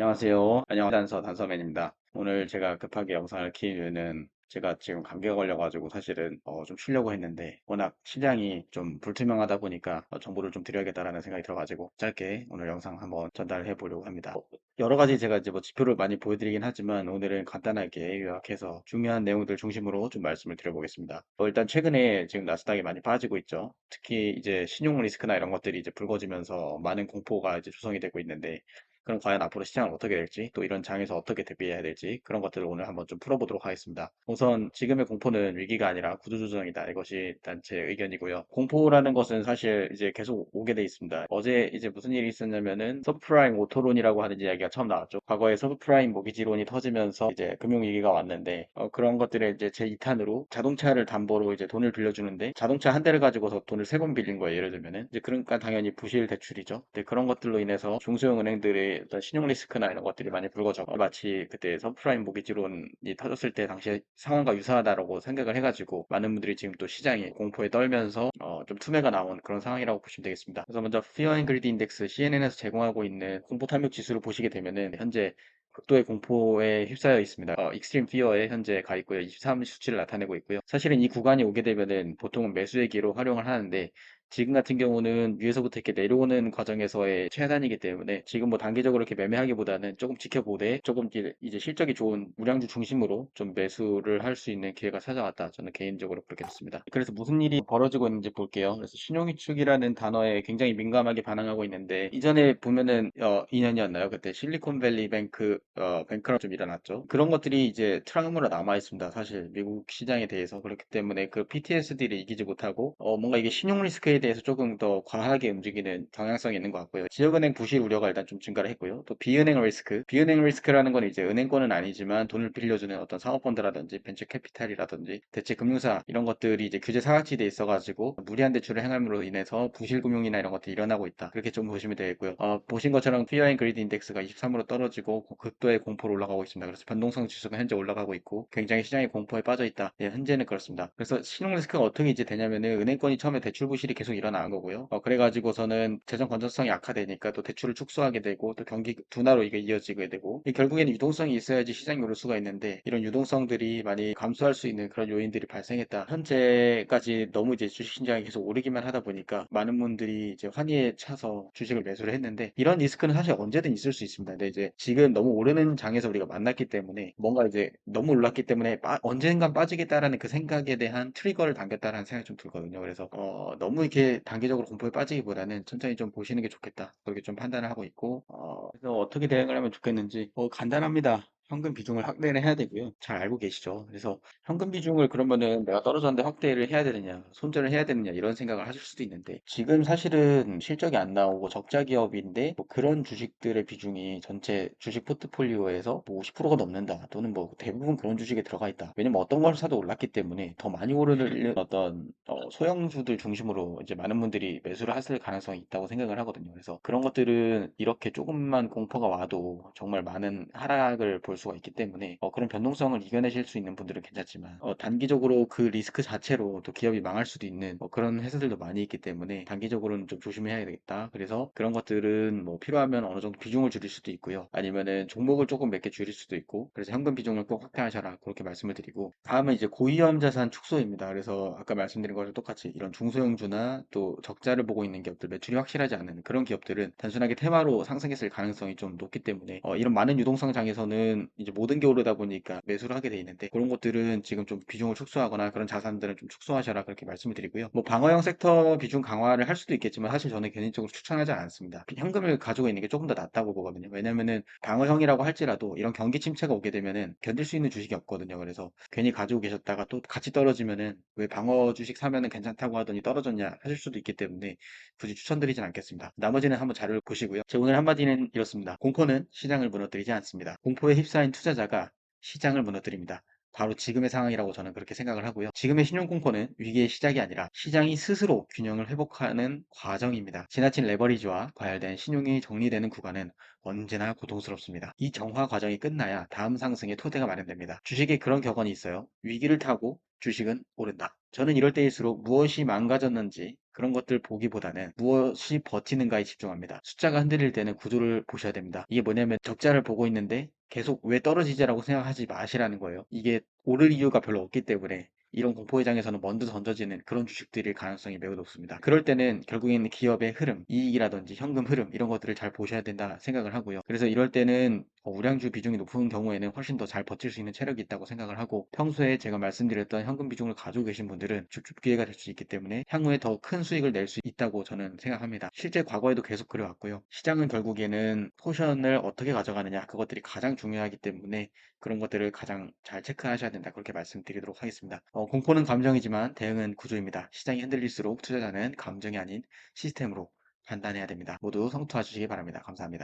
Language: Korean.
안녕하세요. 안녕 단서맨입니다. 오늘 제가 급하게 영상을 킨 이유는 제가 지금 감기가 걸려가지고 사실은 좀 쉬려고 했는데 워낙 시장이 좀 불투명하다 보니까 정보를 좀 드려야겠다라는 생각이 들어가지고 짧게 오늘 영상 한번 전달해 보려고 합니다. 여러 가지 제가 이제 뭐 지표를 많이 보여드리긴 하지만 오늘은 간단하게 요약해서 중요한 내용들 중심으로 좀 말씀을 드려보겠습니다. 일단 최근에 지금 나스닥이 많이 빠지고 있죠. 특히 이제 신용 리스크나 이런 것들이 이제 불거지면서 많은 공포가 이제 조성이 되고 있는데 그럼 과연 앞으로 시장은 어떻게 될지, 또 이런 장에서 어떻게 대비해야 될지 그런 것들을 오늘 한번 좀 풀어보도록 하겠습니다. 우선 지금의 공포는 위기가 아니라 구조조정이다. 이것이 일단 제 의견이고요. 공포라는 것은 사실 이제 계속 오게 돼 있습니다. 어제 이제 무슨 일이 있었냐면은 서브프라임 오토론이라고 하는 이야기가 처음 나왔죠. 과거에 서브프라임 모기지론이 터지면서 이제 금융위기가 왔는데 그런 것들의 이제 제2탄으로 자동차를 담보로 이제 돈을 빌려주는데 자동차 한 대를 가지고서 돈을 세 번 빌린 거예요. 예를 들면은 이제 그러니까 당연히 부실 대출이죠. 근데 그런 것들로 인해서 중소형 은행들의 어떤 신용 리스크나 이런 것들이 많이 불거져서 마치 그때 서프라임 모기지론이 터졌을 때 당시 상황과 유사하다라고 생각을 해가지고 많은 분들이 지금 또 시장에 공포에 떨면서 좀 투매가 나온 그런 상황이라고 보시면 되겠습니다. 그래서 먼저 Fear and Greed Index CNN에서 제공하고 있는 공포 탐욕 지수를 보시게 되면은 현재 극도의 공포에 휩싸여 있습니다. 익스트림 피어에 현재 가 있고요. 23 수치를 나타내고 있고요. 사실은 이 구간이 오게 되면은 보통은 매수의 기로 활용을 하는데 지금 같은 경우는 위에서부터 이렇게 내려오는 과정에서의 최단이기 때문에 지금 뭐 단기적으로 이렇게 매매하기보다는 조금 지켜보되 조금 이제 실적이 좋은 우량주 중심으로 좀 매수를 할 수 있는 기회가 찾아왔다. 저는 개인적으로 그렇게 믿습니다. 그래서 무슨 일이 벌어지고 있는지 볼게요. 그래서 신용위축이라는 단어에 굉장히 민감하게 반응하고 있는데 이전에 보면은 2년이었나요? 그때 실리콘밸리 뱅크 뱅크런 좀 일어났죠. 그런 것들이 이제 트라우마로 남아 있습니다. 사실 미국 시장에 대해서 그렇기 때문에 그 PTSD를 이기지 못하고 뭔가 이게 신용 리스크에 대해서 조금 더 과하게 움직이는 경향성이 있는 것 같고요. 지역은행 부실 우려가 일단 좀 증가를 했고요. 또 비은행 리스크라는 건 이제 은행권은 아니지만 돈을 빌려주는 어떤 사모펀드라든지 벤처 캐피탈이라든지 대체 금융사 이런 것들이 이제 규제 사각지대에 있어가지고 무리한 대출을 행함으로 인해서 부실 금융이나 이런 것들이 일어나고 있다. 그렇게 좀 보시면 되겠고요. 보신 것처럼 피어 앤 그리드 인덱스가 23으로 떨어지고 극도의 공포로 올라가고 있습니다. 그래서 변동성 지수가 현재 올라가고 있고 굉장히 시장이 공포에 빠져 있다. 예, 현재는 그렇습니다. 그래서 신용 리스크가 어떻게 이제 되냐면은 은행권이 처음에 대출 부실이 계속 일어나는 거고요. 그래가지고서는 재정 건전성이 악화되니까 또 대출을 축소하게 되고 또 경기 둔화로 이게 이어지게 되고 결국에는 유동성이 있어야지 시장이 오를 수가 있는데 이런 유동성들이 많이 감소할 수 있는 그런 요인들이 발생했다. 현재까지 너무 이제 주식 시장이 계속 오르기만 하다 보니까 많은 분들이 이제 환희에 차서 주식을 매수를 했는데 이런 리스크는 사실 언제든 있을 수 있습니다. 근데 이제 지금 너무 오르는 장에서 우리가 만났기 때문에 뭔가 이제 너무 올랐기 때문에 언젠간 빠지겠다라는 그 생각에 대한 트리거를 당겼다라는 생각이 좀 들거든요. 그래서 너무 이렇게 단기적으로 공포에 빠지기보다는 천천히 좀 보시는 게 좋겠다. 그렇게 좀 판단을 하고 있고 그래서 어떻게 대응을 하면 좋겠는지 간단합니다. 현금 비중을 확대를 해야 되고요. 잘 알고 계시죠? 그래서 현금 비중을 그러면은 내가 떨어졌는데 확대를 해야 되느냐, 손절을 해야 되느냐 이런 생각을 하실 수도 있는데 지금 사실은 실적이 안 나오고 적자 기업인데 뭐 그런 주식들의 비중이 전체 주식 포트폴리오에서 뭐 50%가 넘는다 또는 뭐 대부분 그런 주식에 들어가 있다. 왜냐면 어떤 걸 사도 올랐기 때문에 더 많이 오르는 어떤 소형주들 중심으로 이제 많은 분들이 매수를 하실 가능성이 있다고 생각을 하거든요. 그래서 그런 것들은 이렇게 조금만 공포가 와도 정말 많은 하락을 볼 수가 있기 때문에 그런 변동성을 이겨내실 수 있는 분들은 괜찮지만 단기적으로 그 리스크 자체로 또 기업이 망할 수도 있는 그런 회사들도 많이 있기 때문에 단기적으로는 좀 조심해야 되겠다. 그래서 그런 것들은 뭐 필요하면 어느 정도 비중을 줄일 수도 있고요. 아니면은 종목을 조금 몇 개 줄일 수도 있고 그래서 현금 비중을 꼭 확대하셔라 그렇게 말씀을 드리고 다음은 이제 고위험 자산 축소입니다. 그래서 아까 말씀드린 것과 똑같이 이런 중소형주나 또 적자를 보고 있는 기업들 매출이 확실하지 않은 그런 기업들은 단순하게 테마로 상승했을 가능성이 좀 높기 때문에 이런 많은 유동성 장에서는 이제 모든 게 오르다 보니까 매수를 하게 돼 있는데 그런 것들은 지금 좀 비중을 축소하거나 그런 자산들은 좀 축소하셔라 그렇게 말씀을 드리고요. 뭐 방어형 섹터 비중 강화를 할 수도 있겠지만 사실 저는 개인적으로 추천하지 않습니다. 현금을 가지고 있는 게 조금 더 낫다고 보거든요. 왜냐면은 방어형이라고 할지라도 이런 경기 침체가 오게 되면은 견딜 수 있는 주식이 없거든요. 그래서 괜히 가지고 계셨다가 또 같이 떨어지면은 왜 방어 주식 사면은 괜찮다고 하더니 떨어졌냐 하실 수도 있기 때문에 굳이 추천드리진 않겠습니다. 나머지는 한번 자료를 보시고요. 제 오늘 한마디는 이렇습니다. 공포는 시장을 무너뜨리지 않습니다. 공포에 휩싸인 투자자가 시장을 무너뜨립니다. 바로 지금의 상황이라고 저는 그렇게 생각을 하고요. 지금의 신용 공포는 위기의 시작이 아니라 시장이 스스로 균형을 회복하는 과정입니다. 지나친 레버리지와 과열된 신용이 정리되는 구간은 언제나 고통스럽습니다. 이 정화 과정이 끝나야 다음 상승의 토대가 마련됩니다. 주식에 그런 격언이 있어요. 위기를 타고 주식은 오른다. 저는 이럴 때일수록 무엇이 망가졌는지 그런 것들 보기보다는 무엇이 버티는가에 집중합니다. 숫자가 흔들릴 때는 구조를 보셔야 됩니다. 이게 뭐냐면 적자를 보고 있는데 계속 왜 떨어지지라고 생각하지 마시라는 거예요. 이게 오를 이유가 별로 없기 때문에 이런 공포회장에서는 먼저 던져지는 그런 주식들일 가능성이 매우 높습니다. 그럴 때는 결국에는 기업의 흐름, 이익이라든지 현금 흐름 이런 것들을 잘 보셔야 된다 생각을 하고요. 그래서 이럴 때는 우량주 비중이 높은 경우에는 훨씬 더 잘 버틸 수 있는 체력이 있다고 생각을 하고, 평소에 제가 말씀드렸던 현금 비중을 가지고 계신 분들은 줍줍 기회가 될 수 있기 때문에 향후에 더 큰 수익을 낼 수 있다고 저는 생각합니다. 실제 과거에도 계속 그래왔고요. 시장은 결국에는 포션을 어떻게 가져가느냐, 그것들이 가장 중요하기 때문에 그런 것들을 가장 잘 체크하셔야 된다, 그렇게 말씀드리도록 하겠습니다. 공포는 감정이지만 대응은 구조입니다. 시장이 흔들릴수록 투자자는 감정이 아닌 시스템으로 판단해야 됩니다. 모두 성투하시기 바랍니다. 감사합니다.